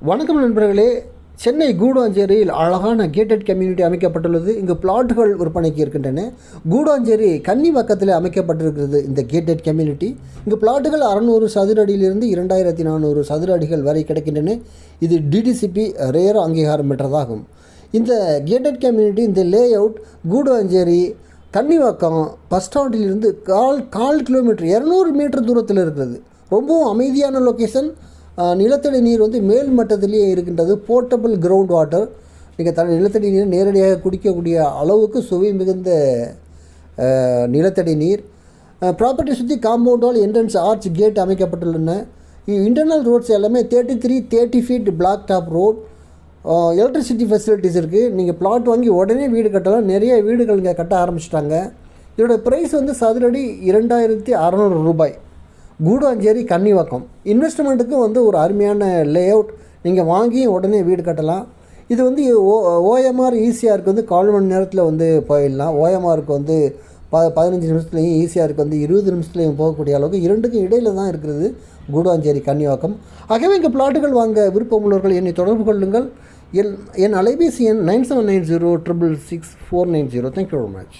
வணக்கம் நண்பர்களே. சென்னை கூடாஞ்சேரியில் அழகான கேட்டட் கம்யூனிட்டி அமைக்கப்பட்டுள்ளது. இங்கு பிளாட்டுகள் விற்பனைக்கு இருக்கின்றன. கூடாஞ்சேரி கன்னிவாக்கத்தில் அமைக்கப்பட்டிருக்கிறது இந்த கேட்டட் கம்யூனிட்டி. இங்கு பிளாட்டுகள் 600 சதுர அடியிலிருந்து 2400 சதுர அடிகள் வரை கிடைக்கின்றன. இது டிடிசிபி ரேர் அங்கீகாரம் பெற்றதாகும். இந்த கேட்டட் கம்யூனிட்டி, இந்த layout Kudancheri Kannivakkam bus ஸ்டாண்டிலிருந்து கால் கிலோமீட்டர் 200 மீட்டர் தூரத்தில் இருக்கிறது. ரொம்பவும் அமைதியான லொக்கேஷன். நிலத்தடி நீர் மேல் மட்டத்திலேயே இருக்கின்றது. Portable ground water. நீங்கள் நிலத்தடி நீர் நேரடியாக குடிக்கக்கூடிய அளவுக்கு சுவை மிகுந்த நிலத்தடி நீர். ப்ராப்பர்ட்டி சுற்றி compound wall, entrance, arch, gate அமைக்கப்பட்டுள்ளன. இன்டர்னல் ரோட்ஸ் எல்லாமே 30 feet black top road. Electricity facilities இருக்குது. நீங்கள் பிளாட் வாங்கி உடனே வீடு கட்டலாம். நிறைய வீடுகள் இங்கே கட்ட ஆரம்பிச்சிட்டாங்க. இதோட ப்ரைஸ் சதுரடி 2600 ரூபாய். கூடாஞ்சேரி கன்னிவாக்கம். இன்வெஸ்ட்மெண்ட்டுக்கு ஒரு அருமையான லே அவுட். நீங்கள் வாங்கி உடனே வீடு கட்டலாம். இது ஓஎம்ஆர் ஈசிஆருக்கு 4 மணி நேரத்தில் போயிடலாம். ஓஎம்ஆருக்கு 15 நிமிஷத்துலையும், ஈசிஆருக்கு 20 நிமிஷத்துலையும் போகக்கூடிய அளவுக்கு இரண்டுக்கும் இடையில் தான் இருக்கிறது கூடாஞ்சேரி கன்னிவாக்கம். ஆகவே இங்கே பிளாட்டுகள் வாங்க விருப்பம் உள்ளவர்கள் என்னை தொடர்பு கொள்ளுங்கள். என் அலைபேசி எண் 9790666490. Thank you very much.